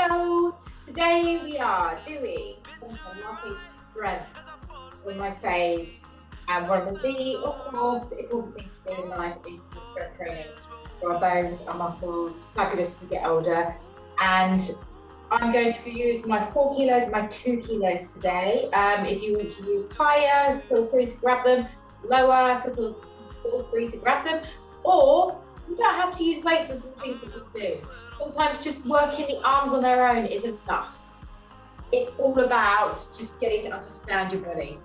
Hello! Today we are doing Pilates strength on my face and one of the, of course, important things to do in life is strength training for our bones, our muscles, fabulous to get older. And I'm going to use my 4 kilos and my 2 kilos today. If you want to use higher, feel free to grab them. Lower, feel free to grab them. Or you don't have to use weights as some things that we do. Sometimes just working the arms on their own is enough. It's all about just getting to understand your body.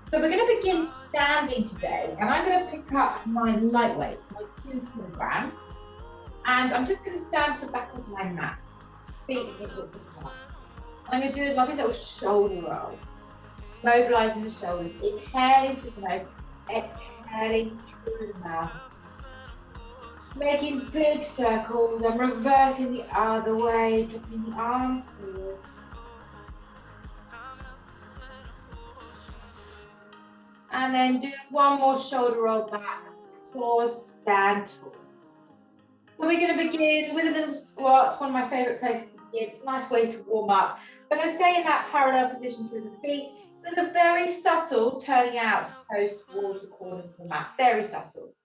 So we're going to begin standing today, and I'm going to pick up my lightweight, my 2 kilograms, and I'm just going to stand to the back of my mat. Feet in the front. I'm going to do like a little shoulder roll, mobilising the shoulders, inhaling through the nose, exhaling through the mouth. Making big circles and reversing the other way, dropping the arms forward. And then do one more shoulder roll back, pause, stand tall. So we're going to begin with a little squat. It's one of my favourite places to begin. It's a nice way to warm up. We're going to stay in that parallel position through the feet, with a very subtle turning out toes towards the corners of the mat. Very subtle.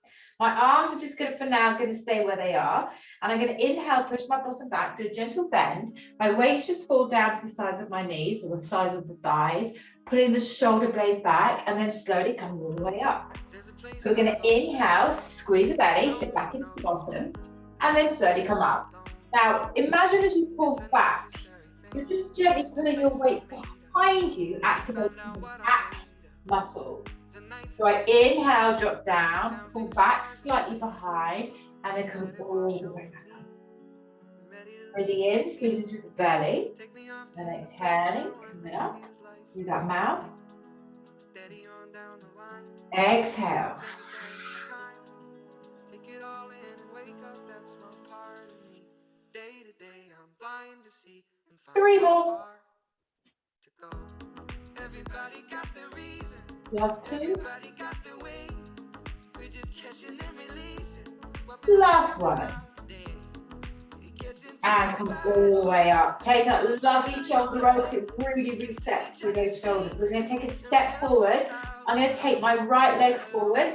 My arms are just for now going to stay where they are, and I'm going to inhale, push my bottom back, do a gentle bend. My weights just fall down to the sides of my knees, or the sides of the thighs, pulling the shoulder blades back, and then slowly coming all the way up. So we're going to inhale, squeeze the belly, sit back into the bottom, and then slowly come up. Now, imagine as you pull back, you're just gently pulling your weight behind you, activating the back muscle. So I inhale, drop down, pull back slightly behind, and then come all the way back up. Breathing in, squeezing through the belly, and exhaling, coming up through that mouth. Exhale. 3 more. Last 2. Last one. And come all the way up. Take a lovely shoulder roll to really set through those shoulders. We're going to take a step forward. I'm going to take my right leg forward.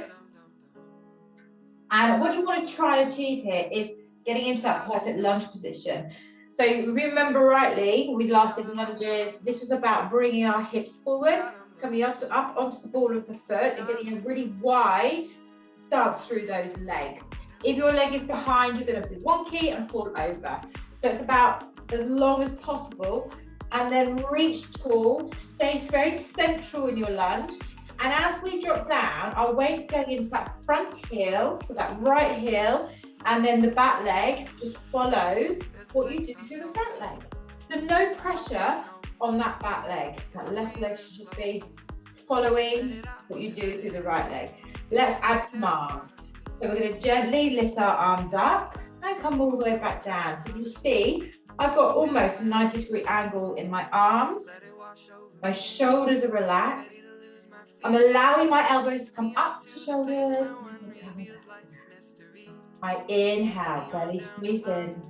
And what you want to try and achieve here is getting into that perfect lunge position. So remember rightly, when we last did lunges, this was about bringing our hips forward, coming up onto the ball of the foot and getting a really wide stance through those legs. If your leg is behind, you're going to be wonky and fall over. So it's about as long as possible, and then reach tall, stay very central in your lunge. And as we drop down, our weight going into that front heel, so that right heel, and then the back leg just follows what you do through the front leg. So no pressure on that back leg. That left leg should just be following what you do through the right leg. Let's add some arms. So we're going to gently lift our arms up and come all the way back down. So you see, I've got almost a 90-degree angle in my arms. My shoulders are relaxed. I'm allowing my elbows to come up to shoulders. I inhale, belly squeeze in.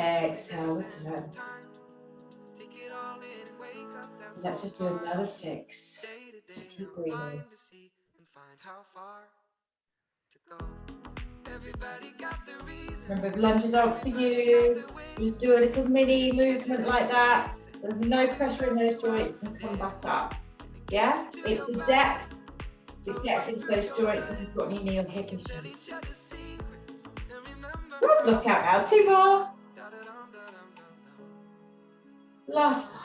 Exhale, return. Let's just do another 6. Just keep breathing. Remember, if lunges aren't for you, just do a little mini movement like that. There's no pressure in those joints and come back up. Yeah? It's the depth that gets into those joints if you've got any knee or hip issues. Look out now, 2 more. Last one.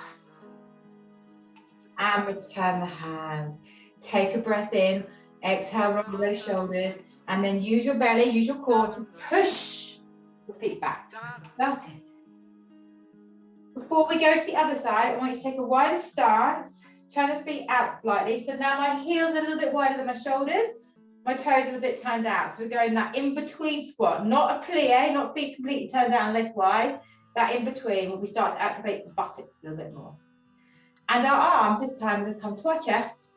And return the hands. Take a breath in. Exhale, roll those shoulders. And then use your belly, use your core to push your feet back. Started. Before we go to the other side, I want you to take a wider stance. Turn the feet out slightly. So now my heels are a little bit wider than my shoulders. My toes are a bit turned out. So we're going that in-between squat. Not a plie, not feet completely turned down, legs wide. That in between where we start to activate the buttocks a little bit more. And our arms, this time, we're going to come to our chest.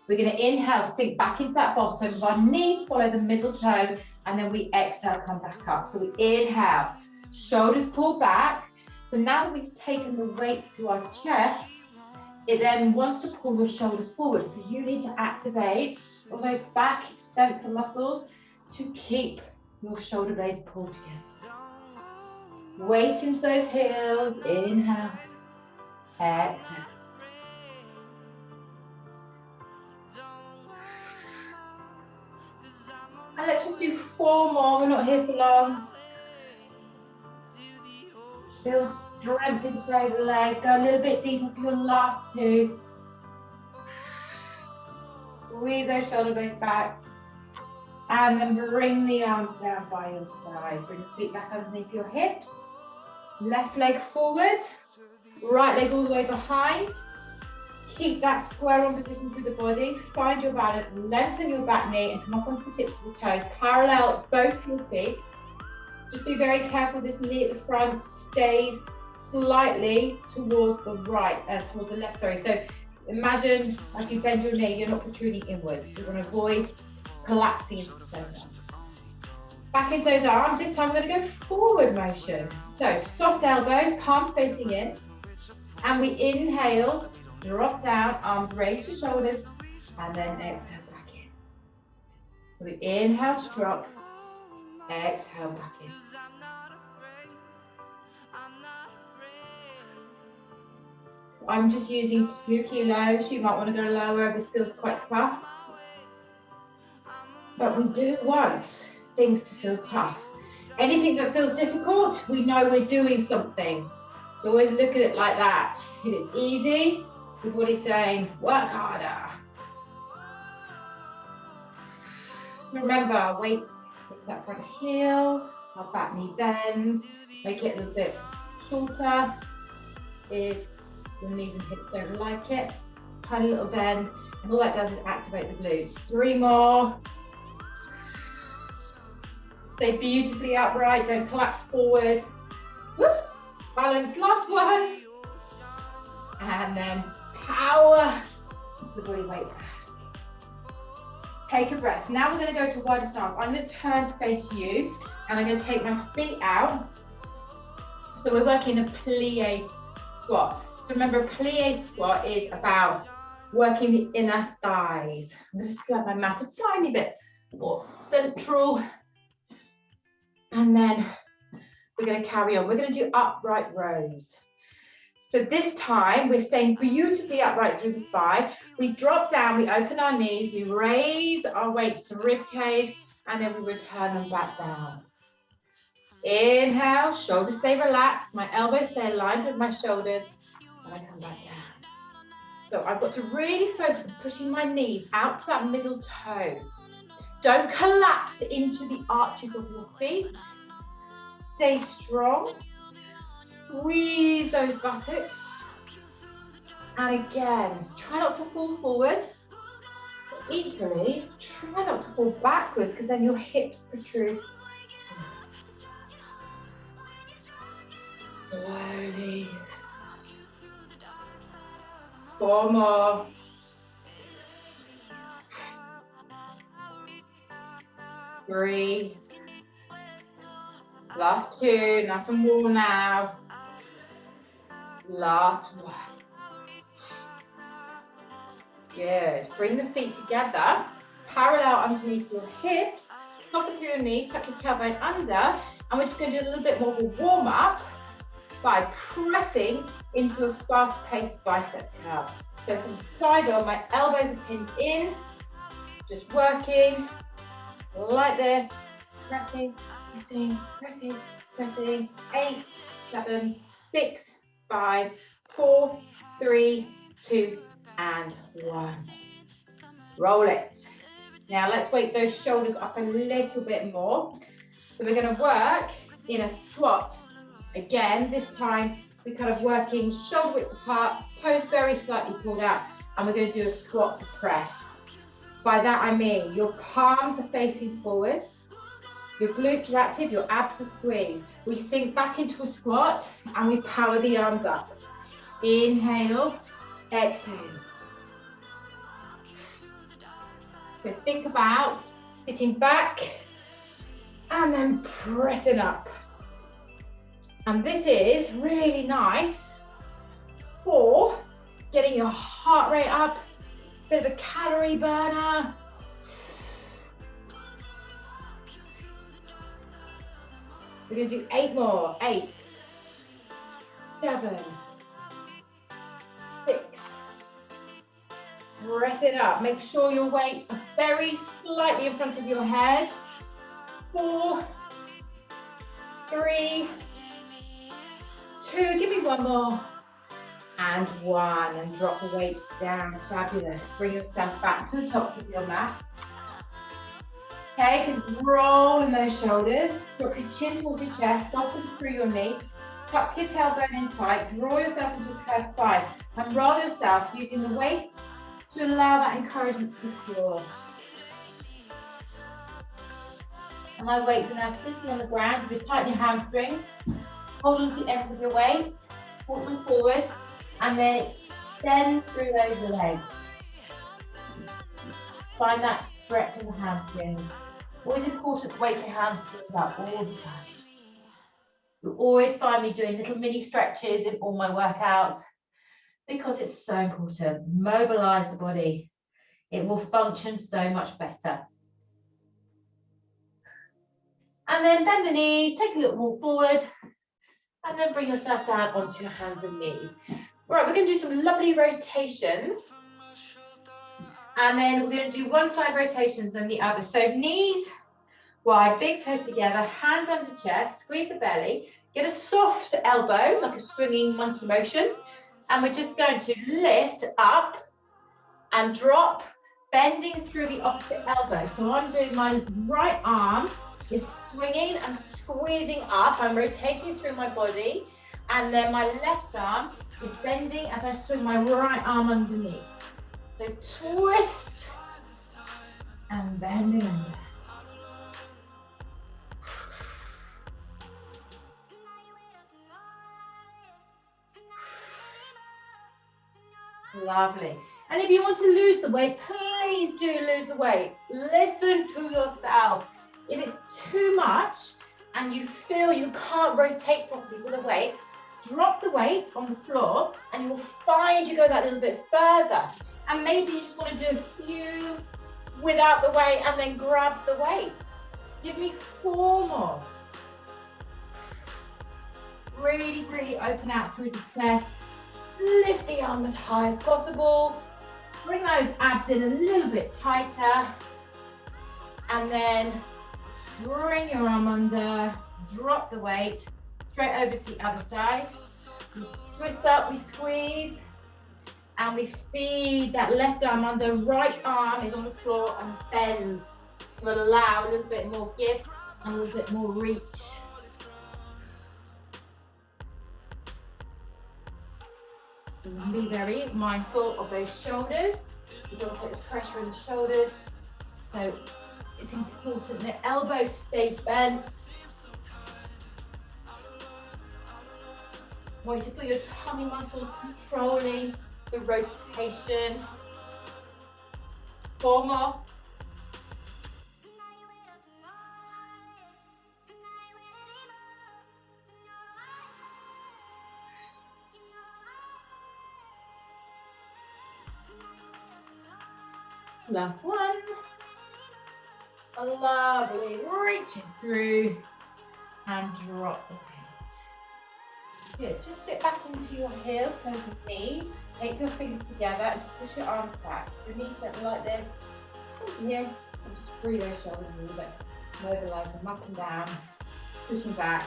We're going to inhale, sink back into that bottom. Our knees follow the middle toe, and then we exhale, come back up. So we inhale, shoulders pull back. So So now that we've taken the weight to our chest, it then wants to pull your shoulders forward. So you need to activate all those back extensor muscles to keep your shoulder blades pulled together. Weight into those heels, inhale, exhale. And let's just do 4 more, we're not here for long. Build strength into those legs, go a little bit deeper for your last 2. Squeeze those shoulder blades back. And then bring the arms down by your side. Bring the feet back underneath your hips. Left leg forward, right leg all the way behind. Keep that square on position through the body. Find your balance, lengthen your back knee and come up onto the tips of the toes. Parallel both your feet. Just be very careful, this knee at the front stays slightly towards the towards the left, sorry. So imagine as you bend your knee, you're not protruding inwards. You want to avoid collapsing into the center. Back into those arms. This time we're going to go forward motion. So soft elbows, palms facing in. And we inhale, drop down, arms raised to shoulders, and then exhale back in. So we inhale to drop, exhale back in. So I'm just using 2 kilos. You might want to go lower if this feels quite tough. But we do want things to feel tough. Anything that feels difficult, we know we're doing something. So always look at it like that. If it's easy, the body's saying, work harder. Remember, weight takes that front heel, our back knee bends, make it a little bit shorter. If your knees and hips don't like it, tiny little bend, and all that does is activate the glutes. 3 more. Stay beautifully upright, don't collapse forward. Whoop. Balance, last one. And then power the body weight back. Take a breath. Now we're going to go to wider stance. I'm going to turn to face you, and I'm going to take my feet out. So we're working a plie squat. So remember, a plie squat is about working the inner thighs. I'm going to slide my mat a tiny bit more central. And then we're going to carry on. We're going to do upright rows. So this time we're staying beautifully upright through the spine. We drop down, we open our knees, we raise our weights to rib cage, and then we return them back down. Inhale, shoulders stay relaxed, my elbows stay aligned with my shoulders, and I come back down. So I've got to really focus on pushing my knees out to that middle toe. Don't collapse into the arches of your feet. Stay strong. Squeeze those buttocks. And again, try not to fall forward. But equally, try not to fall backwards because then your hips protrude. Slowly. 4 more. Breathe. Last 2, nice and warm now. Last 1. Good. Bring the feet together, parallel underneath your hips, soften through your knees, tuck your tailbone under, and we're just going to do a little bit more of a warm up by pressing into a fast-paced bicep curl. So from the side on, my elbows are pinned in, just working like this, pressing, pressing, pressing, pressing. 8, 7, 6, 5, 4, 3, 2, and 1. Roll it. Now let's weight those shoulders up a little bit more. So we're going to work in a squat. Again, this time we're kind of working shoulder width apart, toes very slightly pulled out, and we're going to do a squat to press. By that I mean your palms are facing forward, your glutes are active, your abs are squeezed. We sink back into a squat and we power the arms up. Inhale, exhale. So think about sitting back and then pressing up. And this is really nice for getting your heart rate up, bit of a calorie burner. We're going to do 8 more. 8, 7, 6. Press it up. Make sure your weights are very slightly in front of your head. 4, 3, 2. Give me 1 more. And 1. And drop the weights down. Fabulous. Bring yourself back to the top of your mat. Okay, roll in those shoulders. Drop your chin towards your chest. Soften through your knee. Tuck your tailbone in tight. Draw yourself into a curved spine. And roll yourself using the weight to allow that encouragement to the floor. And my weights are now sitting on the ground. If you tighten your hamstrings, hold on to the ends of your weight, walk them forward, and then extend through those legs. Find that stretch in the hamstrings. Always important to wake your hamstrings up all the time. You'll always find me doing little mini stretches in all my workouts because it's so important. Mobilize the body. It will function so much better. And then bend the knees, take a little walk forward, and then bring yourself down onto your hands and knees. Right, we're going to do some lovely rotations. And then we're going to do one side rotations, then the other. So knees wide, big toes together, hand under chest, squeeze the belly, get a soft elbow, like a swinging monkey motion. And we're just going to lift up and drop, bending through the opposite elbow. So I'm doing my right arm is swinging and squeezing up. I'm rotating through my body. And then my left arm is bending as I swing my right arm underneath. So twist and bending under. Lovely. And if you want to lose the weight, please do lose the weight. Listen to yourself. If it's too much and you feel you can't rotate properly with the weight, drop the weight on the floor and you will find you go that little bit further. And maybe you just want to do a few without the weight and then grab the weight. Give me 4 more. Really, really open out through the chest. Lift the arm as high as possible. Bring those abs in a little bit tighter. And then bring your arm under, drop the weight, straight over to the other side. We twist up, we squeeze, and we feed that left arm under. Right arm is on the floor and bends to allow a little bit more give and a little bit more reach. Be very mindful of those shoulders. You don't take the pressure in the shoulders. So it's important that elbows stay bent. I want you to feel your tummy muscles controlling the rotation. 4 more. Last one. Lovely. Reach it through and drop the weight. Good. Just sit back into your heels, close your knees. Take your fingers together and just push your arms back. Your knees don't like this. Here, and just free those shoulders a little bit. Mobilize them up and down. Pushing back.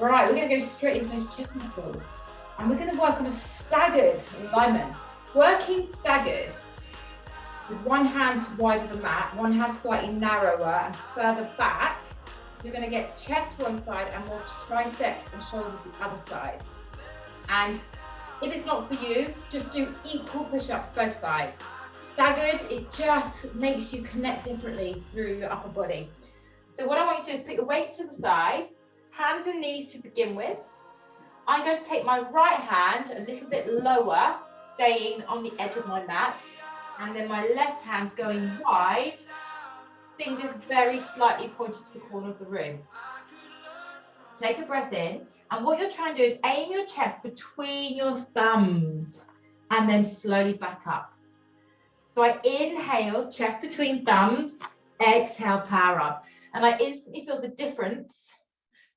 Right, we're going to go straight into those chest muscles. And we're going to work on a staggered alignment. Working staggered with one hand wide of the mat, one hand slightly narrower and further back. You're going to get chest one side and more triceps and shoulders the other side. And if it's not for you, just do equal push-ups both sides. Staggered, it just makes you connect differently through your upper body. So what I want you to do is put your weights to the side, hands and knees to begin with. I'm going to take my right hand a little bit lower, staying on the edge of my mat, and then my left hand going wide fingers very slightly pointed to the corner of the room. Take a breath in, and what you're trying to do is aim your chest between your thumbs and then slowly back up. So I inhale, chest between thumbs, exhale, power up. And I instantly feel the difference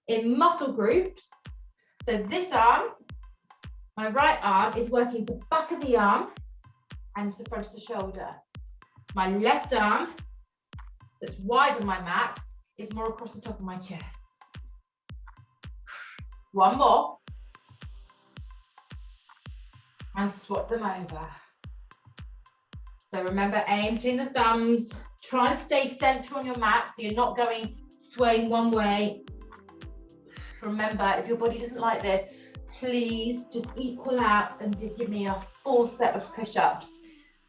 in muscle groups. So this arm, my right arm, is working the back of the arm and the front of the shoulder. My left arm, that's wide on my mat, is more across the top of my chest. One more. And swap them over. So remember, aim between the thumbs. Try and stay central on your mat so you're not swaying one way. Remember, if your body doesn't like this, please just equal out and give me a full set of push-ups.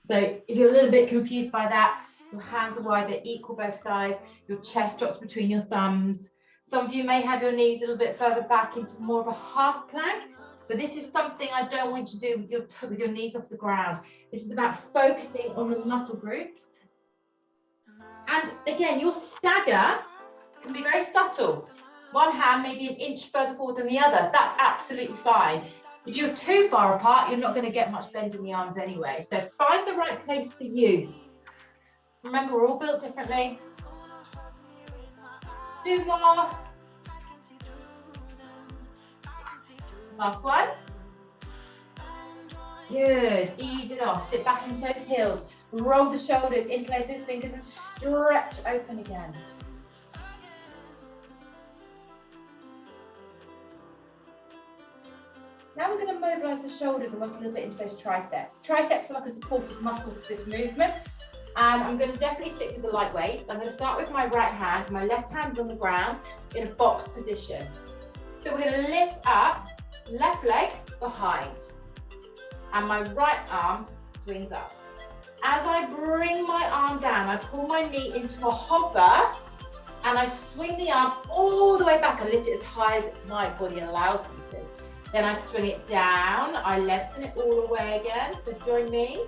So if you're a little bit confused by that, your hands are wide, they're equal both sides, your chest drops between your thumbs. Some of you may have your knees a little bit further back into more of a half plank, but this is something I don't want you to do with your knees off the ground. This is about focusing on the muscle groups. And again, your stagger can be very subtle. One hand may be an inch further forward than the other. That's absolutely fine. If you're too far apart, you're not going to get much bend in the arms anyway. So find the right place for you. Remember, we're all built differently. 2 more. Last one. Good. Ease it off. Sit back into those heels. Roll the shoulders, interlace those fingers and stretch open again. Now we're going to mobilise the shoulders and work a little bit into those triceps. Triceps are like a supportive muscle to this movement. And I'm going to definitely stick with the light weight. I'm going to start with my right hand. My left hand's on the ground in a boxed position. So we're going to lift up, left leg behind. And my right arm swings up. As I bring my arm down, I pull my knee into a hover and I swing the arm all the way back. I lift it as high as my body allows me to. Then I swing it down, I lengthen it all the way again, so join me.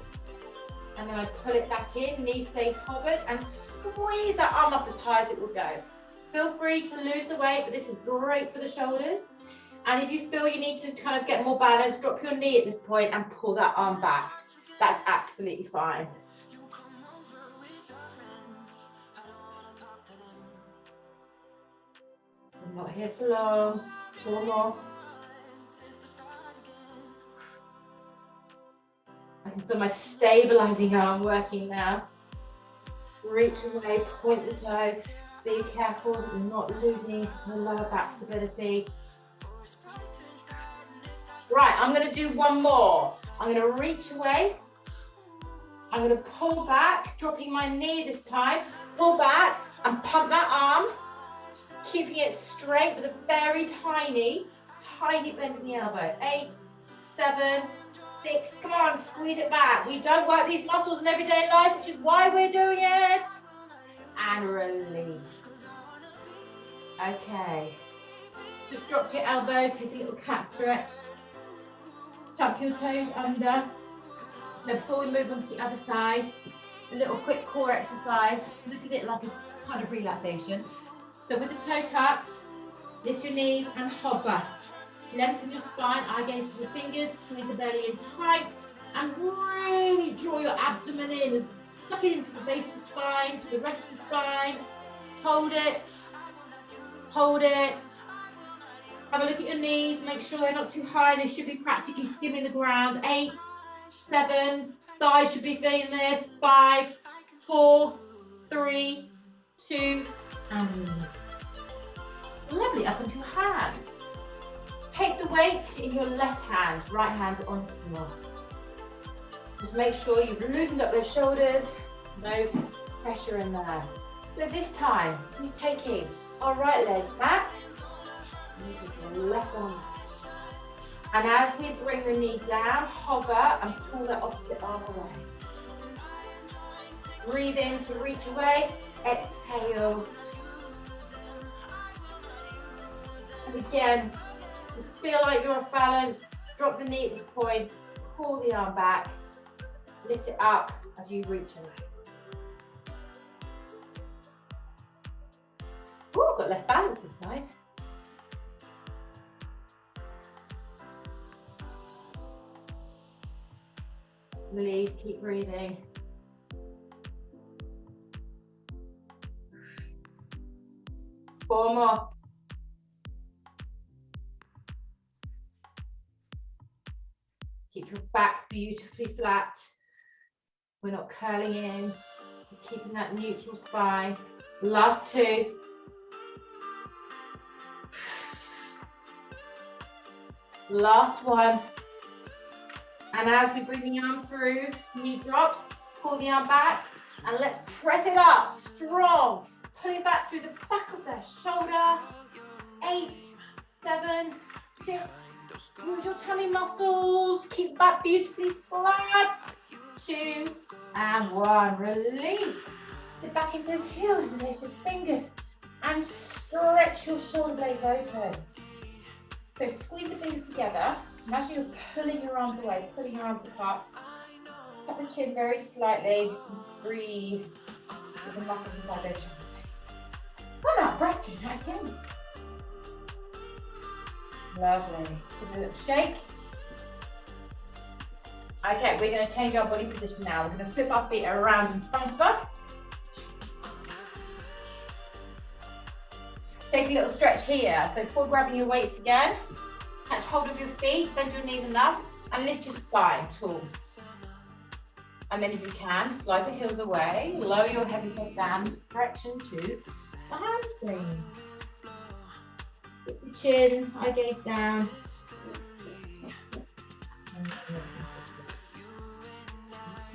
And then I pull it back in, knee stays hovered, and squeeze that arm up as high as it will go. Feel free to lose the weight, but this is great for the shoulders. And if you feel you need to kind of get more balance, drop your knee at this point and pull that arm back. That's absolutely fine. I'm not here for long. 4 more. I can feel my stabilizing arm working now. Reach away, point the toe. Be careful that you're not losing the lower back stability. Right, I'm going to do one more. I'm going to reach away. I'm going to pull back, dropping my knee this time. Pull back and pump that arm, keeping it straight with a very tiny bend in the elbow. 8, 7, 6, come on, squeeze it back. We don't work these muscles in everyday life, which is why we're doing it. And release. Okay. Just drop your elbow, take a little cat stretch. Tuck your toes under. Now before we move on to the other side, a little quick core exercise. Look at it like a kind of relaxation. So with the toe tucked, lift your knees and hover. Lengthen your spine, eye gaze to the fingers, squeeze the belly in tight, and really draw your abdomen in. Suck it into the base of the spine, to the rest of the spine. Hold it. Hold it. Have a look at your knees, make sure they're not too high. They should be practically skimming the ground. 8, 7, thighs should be feeling this. 5, 4, 3, 2, and release. Lovely, up into your hand. Take the weight in your left hand, right hand on the floor. Just make sure you've loosened up those shoulders, no pressure in there. So this time, we're taking our right leg back, left arm. And as we bring the knee down, hover and pull that opposite arm away. Breathe in to reach away, exhale. And again, you feel like you're off balance, drop the knee at this point, pull the arm back, lift it up as you reach away. Ooh, got less balance this time. Release, keep breathing. Four more. Keep your back beautifully flat. We're not curling in. We're keeping that neutral spine. Last two. Last one. And as we bring the arm through, knee drops, pull the arm back, and let's press it up, strong. Pull it back through the back of the shoulder. 8, 7, 6. Use your tummy muscles. Keep that beautifully flat. 2 and 1. Release. Sit back into those heels and lift your fingers and stretch your shoulder blades open. So squeeze the fingers together. And as you're pulling your arms away, pulling your arms apart, tap the chin very slightly. Breathe with the muscles inside those shoulders. I'm out of breath doing that again. Lovely. Give it a little shake. Okay, we're going to change our body position now. We're going to flip our feet around in front of us. Take a little stretch here. So before grabbing your weights again, catch hold of your feet, bend your knees enough, and lift your spine tall. And then if you can, slide the heels away, lower your head and head down, stretch into the hamstring. Keep the chin, eye gaze down.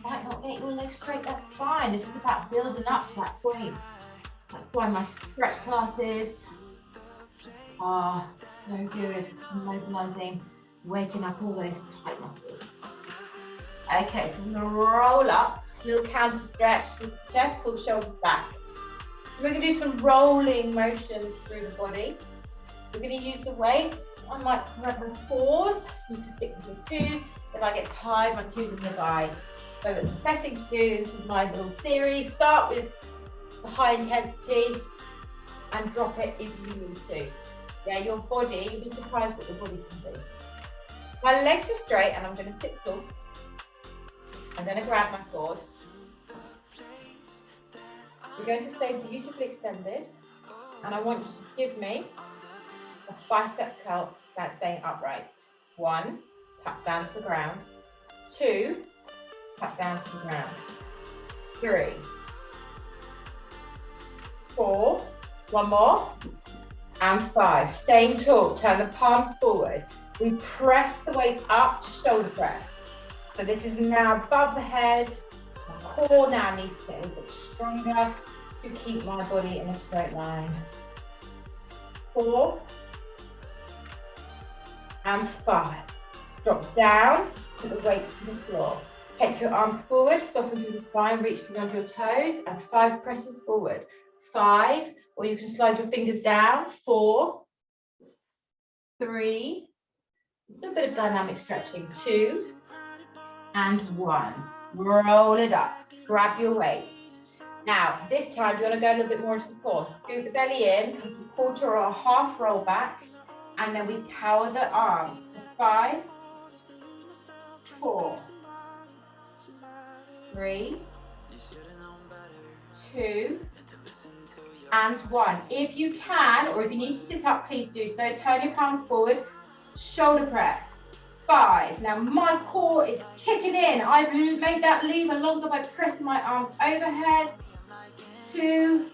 Might not get your legs straight, that's fine. This is about building up to that point. That's why my stretch classes are so good, mobilizing, waking up all those tight muscles. Okay, so we're going to roll up, little counter stretch with the chest, pull the shoulders back. We're going to do some rolling motions through the body. We're going to use the weights. I might grab my 4s, you can stick with your 2s. If I get tired, my 2s are nearby. So the best thing to do, this is my little theory, start with the high intensity and drop it if you need to. Yeah, your body, you'll be surprised what your body can do. My legs are straight and I'm going to sit tall. I'm going to grab my cord. We're going to stay beautifully extended and I want you to give me a bicep curl staying upright. 1, tap down to the ground. 2, tap down to the ground. 3, 4, one more, and 5. Staying tall, turn the palms forward. We press the weight up to shoulder press. So this is now above the head. My core now needs to get a bit stronger to keep my body in a straight line. 4 and 5. Drop down, put the weight to the floor. Take your arms forward, soften through the spine, reach beyond your toes, and 5 presses forward. 5, or you can slide your fingers down. 4, 3, a little bit of dynamic stretching. 2 and 1. Roll it up. Grab your weight. Now, this time you want to go a little bit more into the core. Scoot the belly in, quarter or a half roll back, and then we power the arms. 5, 4, 3, 2, and 1. If you can, or if you need to sit up, please do so. Turn your palms forward, shoulder press. 5. Now my core is kicking in. I've made that lever longer by pressing my arms overhead. 2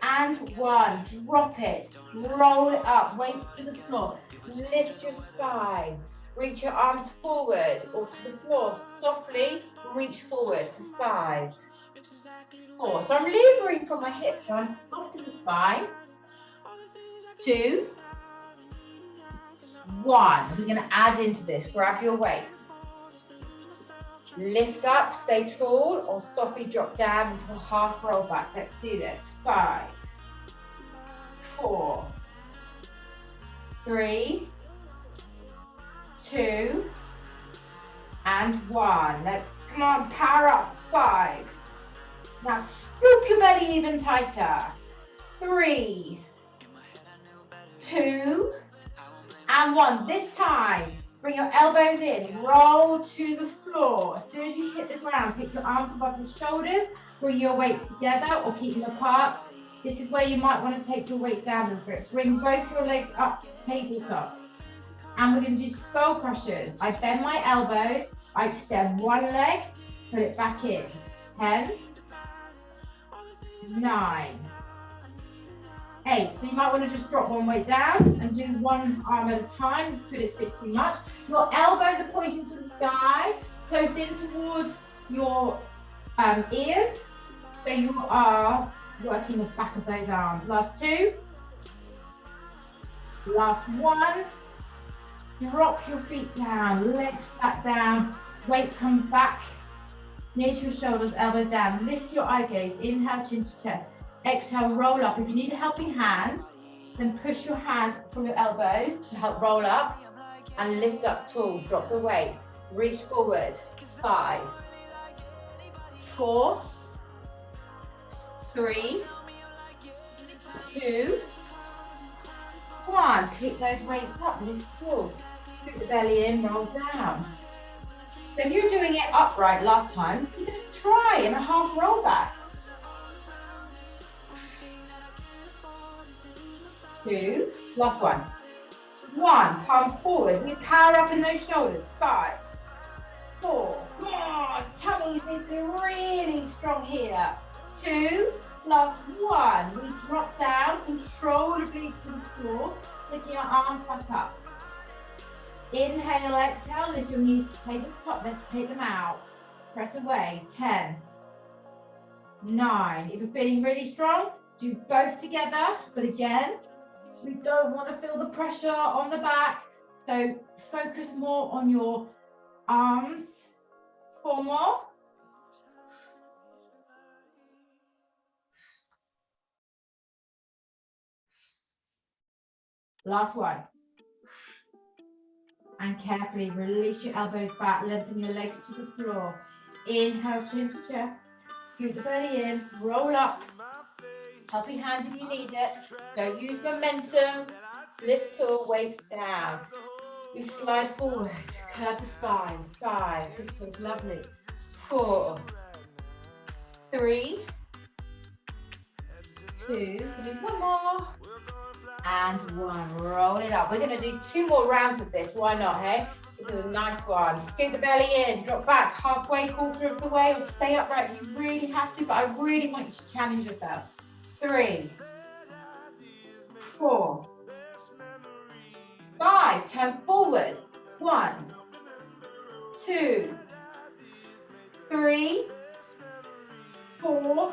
and 1. Drop it. Roll it up. Weight to the floor. Lift your spine. Reach your arms forward or to the floor. Softly reach forward for 5, 4. So I'm levering from my hips. So I'm soft in the spine. 2, 1. We're going to add into this. Grab your weight. Lift up, stay tall, or softly drop down into a half roll back. Let's do this. 5, 4, 3, 2, and 1. Let's, come on, power up. 5. Now scoop your belly even tighter. 3, 2, and 1. This time, bring your elbows in, roll to the floor. As soon as you hit the ground, take your arms above your shoulders, bring your weights together or keep them apart. This is where you might want to take your weights down a little bit. Bring both your legs up to tabletop. And we're going to do skull crushers. I bend my elbows, I extend one leg, put it back in. 10, 9, 8. So you might want to just drop one weight down and do one arm at a time. Could it fit too much? Your elbows are pointing to the sky, close in towards your ears. So you are working the back of those arms. Last 2. Last 1. Drop your feet down, legs flat down, weight comes back, near to your shoulders, elbows down. Lift your eye gaze, inhale, chin to chest. Exhale, roll up. If you need a helping hand, then push your hand from your elbows to help roll up and lift up tall. Drop the weight, reach forward. 5, 4, 3, 2, 1. Pick those weights up, lift tall. Scoot the belly in, roll down. So if you're doing it upright last time, you're going to try in a half roll back. 2, last 1. 1, palms forward. We power up in those shoulders. 5, 4, come on, tummies need to be really strong here. 2, last 1. We drop down, controllably to the floor, taking your arms back up. Inhale, exhale, lift your knees to tabletop, let's take them out. Press away, 10, 9. If you're feeling really strong, do both together, but again, we don't want to feel the pressure on the back, so focus more on your arms. 4 more. Last 1. And carefully release your elbows back, lengthen your legs to the floor. Inhale, chin to chest, scoot the belly in, roll up. Helping hand if you need it. Don't use momentum. Lift tall, waist down. We slide forward, curve the spine. 5, this feels lovely. 4, 3, 2, give me 1 more. And 1, roll it up. We're going to do 2 more rounds of this. Why not, hey? This is a nice one. Scoot the belly in, drop back halfway, quarter of the way, or stay upright if you really have to, but I really want you to challenge yourself. 3, 4, 5, turn forward. 1, 2, 3, 4,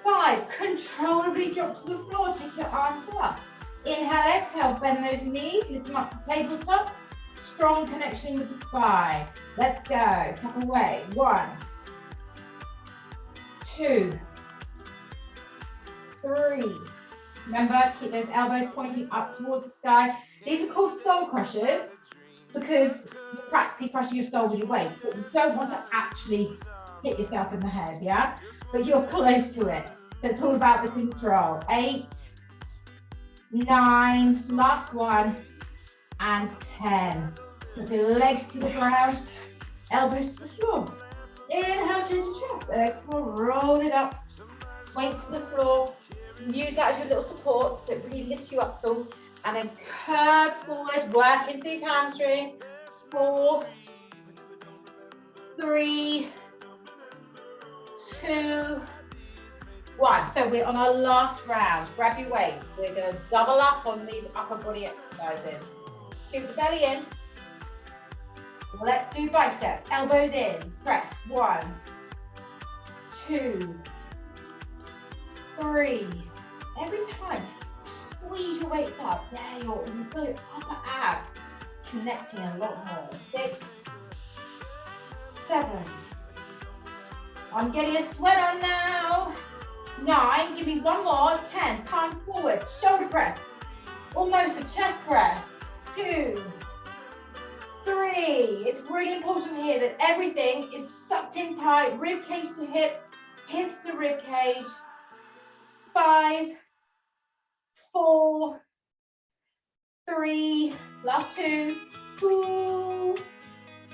5. Controllably drop to the floor, take your arms up. Inhale, exhale, bend those knees, lift them up to tabletop. Strong connection with the spine. Let's go, tap away. 1, 2, 3. Remember, keep those elbows pointing up towards the sky. These are called skull crushers because you're practically crushing your skull with your weight, but you don't want to actually hit yourself in the head, yeah? But you're close to it. So it's all about the control. 8, 9, last 1, and 10. Put your legs to the ground, elbows to the floor. Inhale, chin to chest. Exhale, roll it up. Weight to the floor. Use that as your little support so it really lifts you up tall. And then curves forward, work into these hamstrings. 4, 3, 2, 1. So we're on our last round. Grab your weight. We're going to double up on these upper body exercises. Scoot the belly in. Let's do biceps. Elbows in. Press. 1, 2, 3. Every time, squeeze your weights up. There you feel your upper abs connecting a lot more. 6, 7. I'm getting a sweat on now. 9, give me 1 more. 10, palms forward, shoulder press. Almost a chest press. 2, 3. It's really important here that everything is sucked in tight, rib cage to hip, hips to rib cage. 5, 4, 3, last 2, 2,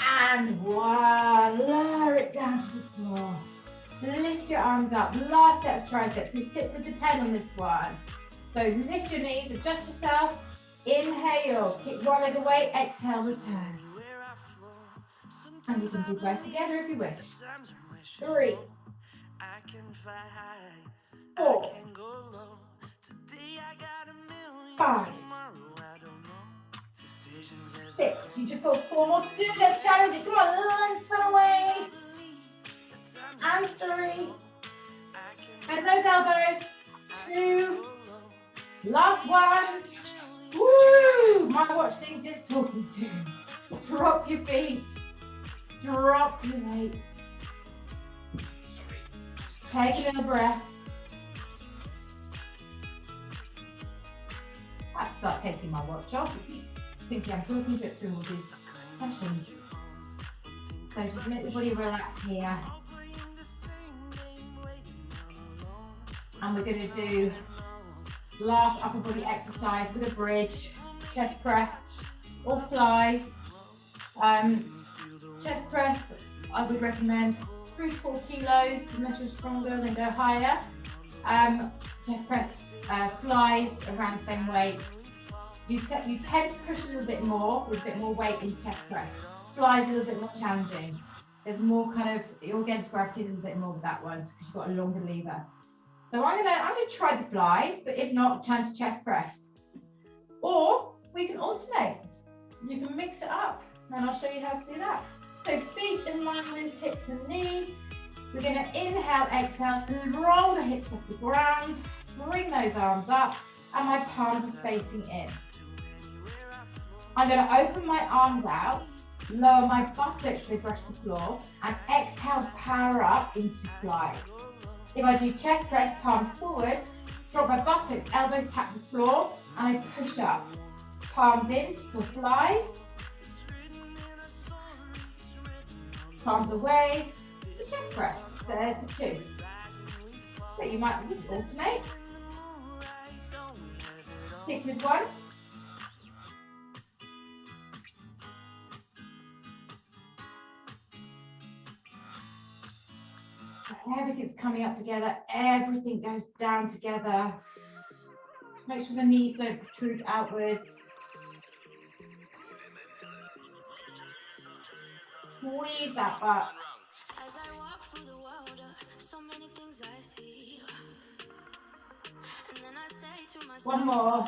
and 1. Lower it down to the floor. Lift your arms up. Last set of triceps. We sit with the 10 on this one. So lift your knees, adjust yourself. Inhale, kick one leg away. Exhale, return. And you can do both together if you wish. 3, 4, 5, 6. You just got 4 more to do. Let's challenge it. Come on, lift it away. And 3. And those elbows. 2. Last one. Woo! My watch thinks it's talking to you. Drop your feet. Drop your weights. Take a little breath. I have to start taking my watch off. It keeps thinking I'm talking to it through all these sessions. So just let everybody relax here. And we're going to do last upper body exercise with a bridge, chest press or fly. Chest press, I would recommend 3 to 4 kilos, unless you're stronger, then go higher. Chest press, flies around the same weight. You tend to push a little bit more with a bit more weight in chest press. Flies a little bit more challenging. There's more kind of, you're against gravity a little bit more with that one because you've got a longer lever. So I'm gonna try the flies, but if not, turn to chest press. Or we can alternate. You can mix it up, and I'll show you how to do that. So feet in line with hips and knees. We're gonna inhale, exhale, and roll the hips off the ground. Bring those arms up, and my palms are facing in. I'm gonna open my arms out, lower my buttocks, they brush the floor, and exhale, power up into flies. If I do chest press, palms forward, drop my buttocks, elbows tap the floor, and I push up. Palms in for flies. Palms away, the chest press. There's the 2. So you might alternate. Stick with one. Everything's coming up together, everything goes down together. Just make sure the knees don't protrude outwards. Squeeze that butt. One more.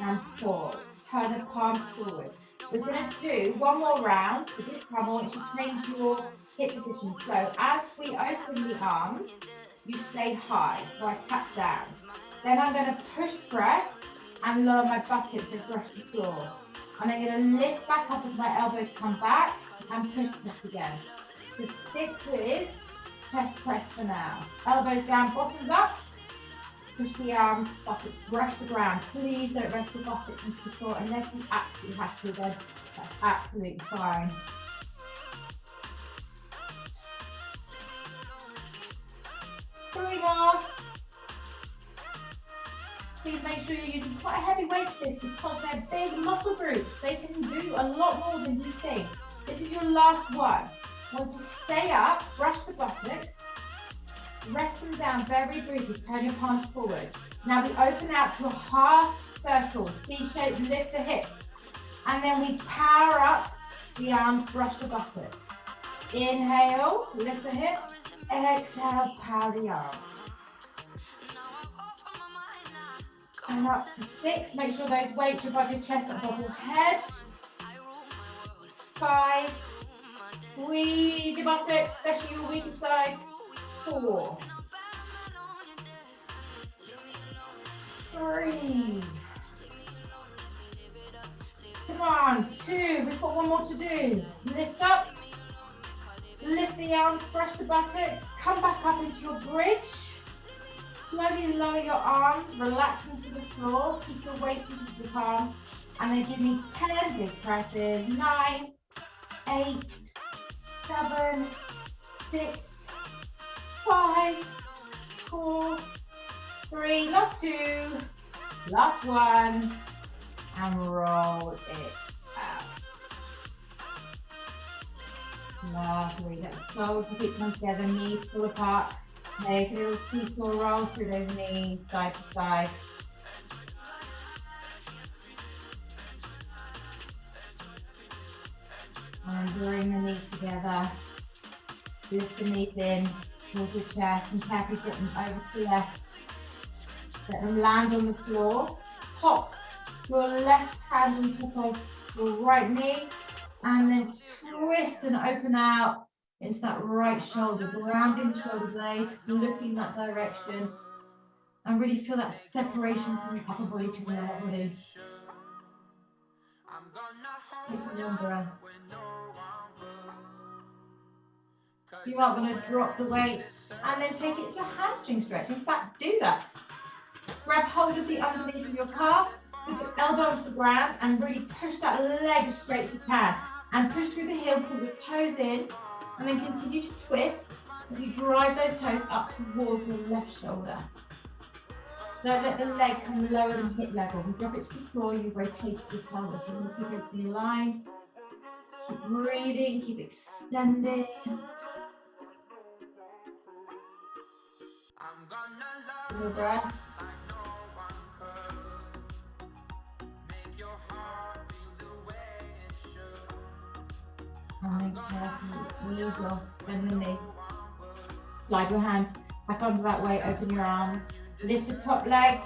And pause. Turn the palms forward. We're going to do one more round, but this time I want you to change your hip position. So as we open the arms, you stay high, so I tap down. Then I'm going to push press and lower my buttocks and brush the floor. And I'm going to lift back up as my elbows come back and push press again. So stick with chest press for now. Elbows down, bottoms up. Push the arms, buttocks, brush the ground. Please don't rest the buttocks into the floor unless you absolutely have to, then that's absolutely fine. Three more. Please make sure you're using quite a heavy weight for this because they're big muscle groups. They can do a lot more than you think. This is your last one. I want to stay up, brush the buttocks. Rest them down very briefly, turn your palms forward. Now we open out to a half circle, C-shape, lift the hips. And then we power up the arms, brush the buttocks. Inhale, lift the hips. Exhale, power the arms. And up to 6, make sure those weights are above your chest, above your head. 5, squeeze your buttocks, especially your weaker side. 4, 3, come on, 2, we've got one more to do. Lift up, lift the arms, brush the buttocks, come back up into your bridge. Slowly lower your arms, relax into the floor, keep your weight into the palms, and then give me 10 big presses. 9, 8, 7, 6, 5, 4, 3, last 2, last 1, and roll it out. Lovely. Let's slow the feet come together, knees pull apart. Take a little seesaw roll through those knees, side to side. And bring the knees together. Lift the knees in towards your chest and carefully put them over to the left. Let them land on the floor. Pop your left hand on top of your right knee and then twist and open out into that right shoulder, grounding the shoulder blade, looking that direction, and really feel that separation from your upper body to the lower body. Take a long breath. You are going to drop the weight and then take it to a hamstring stretch. In fact, do that. Grab hold of the underneath of your calf, put your elbow onto the ground and really push that leg as straight as you can. And push through the heel, pull your toes in, and then continue to twist as you drive those toes up towards your left shoulder. Don't let the leg come lower than hip level. You drop it to the floor, you rotate to your pelvis. You're going to keep everything aligned. Keep breathing, keep extending. Your breath. And then carefully ease off, bend the knee. Slide your hands back onto that weight, open your arm. Lift the top leg,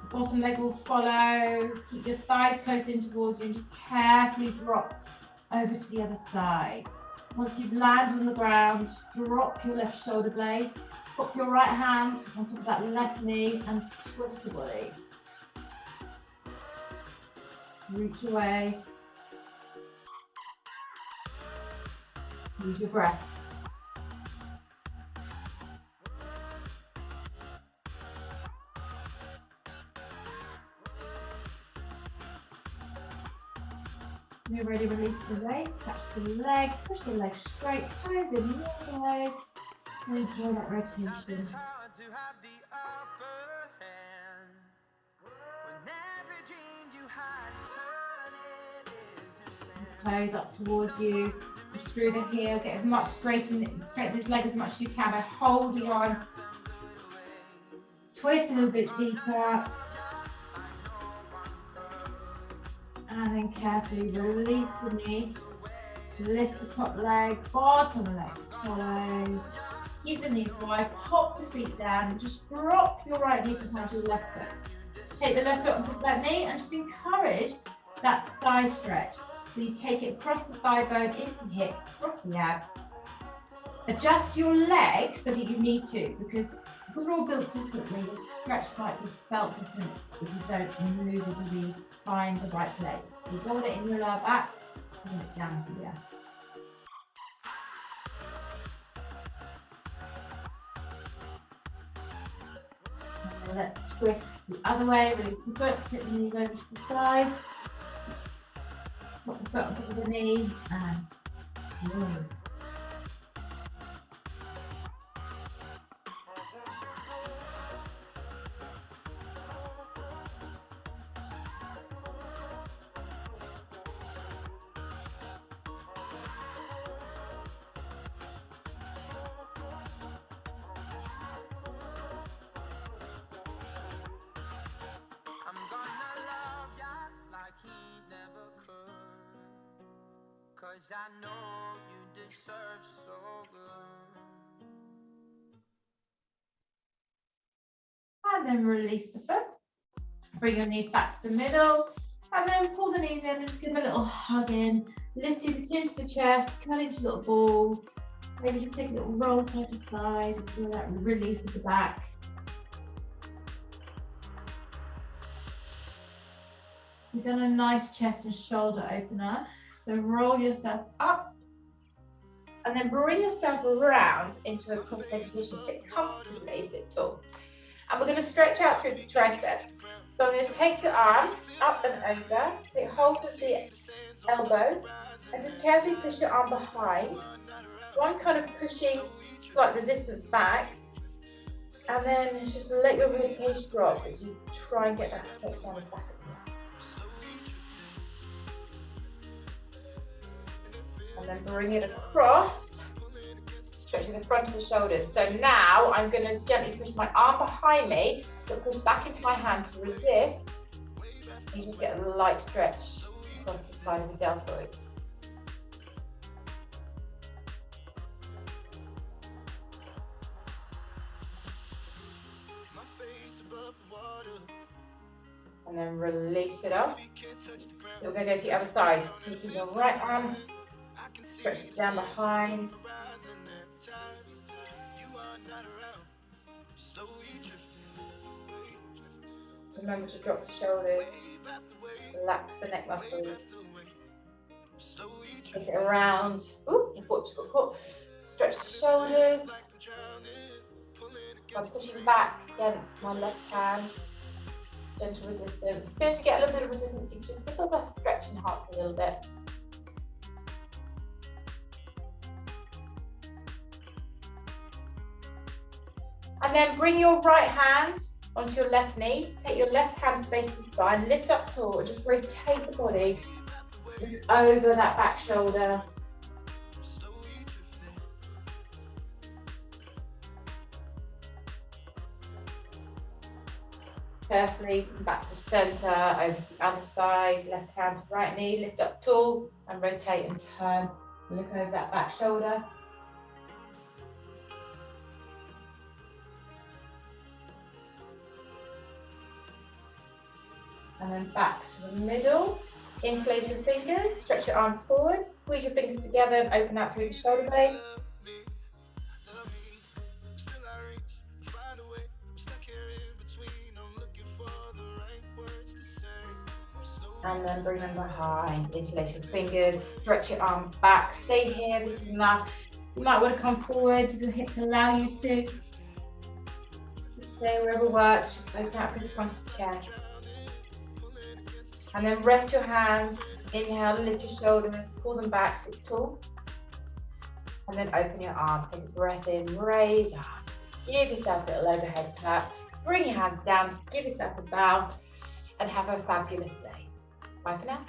the bottom leg will follow. Keep your thighs close in towards you and just carefully drop over to the other side. Once you've landed on the ground, drop your left shoulder blade. Pop your right hand on top of that left knee and twist the body. Reach away. Use your breath. When you're ready, release the weight, catch the leg, push the leg straight, toes in, ways, and enjoy that rotation. Toes up towards you, push through the heel, get as much straighten this leg as much as you can by holding on. Twist a little bit deeper. And then carefully release the knee, lift the top leg, bottom leg follows. Keep the knees wide, pop the feet down, and just drop your right knee behind your left foot. Take the left foot on top of that knee and just encourage that thigh stretch. So you take it across the thigh bone, into the hip, across the abs. Adjust your leg so that you need to, because we're all built differently. The stretch might be felt different if you don't move or really find the right place. You hold it in your lower back, bring it down here. And let's twist the other way, release the foot, put the knee over to the side. Put the foot on top of the knee and move. I know you deserve so good. And then release the foot. Bring your knees back to the middle. And then pull the knees in and just give a little hug in. Lift your chin to the chest, curl into a little ball. Maybe just take a little roll side to side and feel that release at the back. We've done a nice chest and shoulder opener. So roll yourself up and then bring yourself around into a cross-legged position. Sit comfortably, sit tall. And we're going to stretch out through the triceps. So I'm going to take your arm up and over, take hold of the elbows, and just carefully push your arm behind. So I'm kind of pushing slight resistance back, and then just let your ribcage drop as you try and get that foot down the back of the neck. And then bring it across, stretching the front of the shoulders. So now I'm going to gently push my arm behind me, but push back into my hand to resist. You just get a light stretch across the side of the deltoid. And then release it off. So we're going to go to the other side. Taking your right arm, stretch it down behind. Remember to drop the shoulders, relax the neck muscles. Take it around. Ooh, the foot just got caught. Stretch the shoulders. I'm pushing back against my left hand. Gentle resistance. As soon as you get a little bit of resistance, you just feel that stretch and heart a little bit. And then bring your right hand onto your left knee. Take your left hand to face the spine. Lift up tall and just rotate the body over that back shoulder. Carefully, back to center, over to the other side, left hand to right knee, lift up tall and rotate and turn. Look over that back shoulder. And then back to the middle. Interlace your fingers, stretch your arms forward, squeeze your fingers together and open out through the shoulder blades. And then bring them behind, interlace your fingers, stretch your arms back, stay here, this is enough. You might want to come forward if your hips allow you to. Just stay wherever works, open out through the front of the chair. And then rest your hands, inhale, lift your shoulders, pull them back, sit tall. And then open your arms, take a breath in, raise up. Give yourself a little overhead clap. Bring your hands down, give yourself a bow, and have a fabulous day. Bye for now.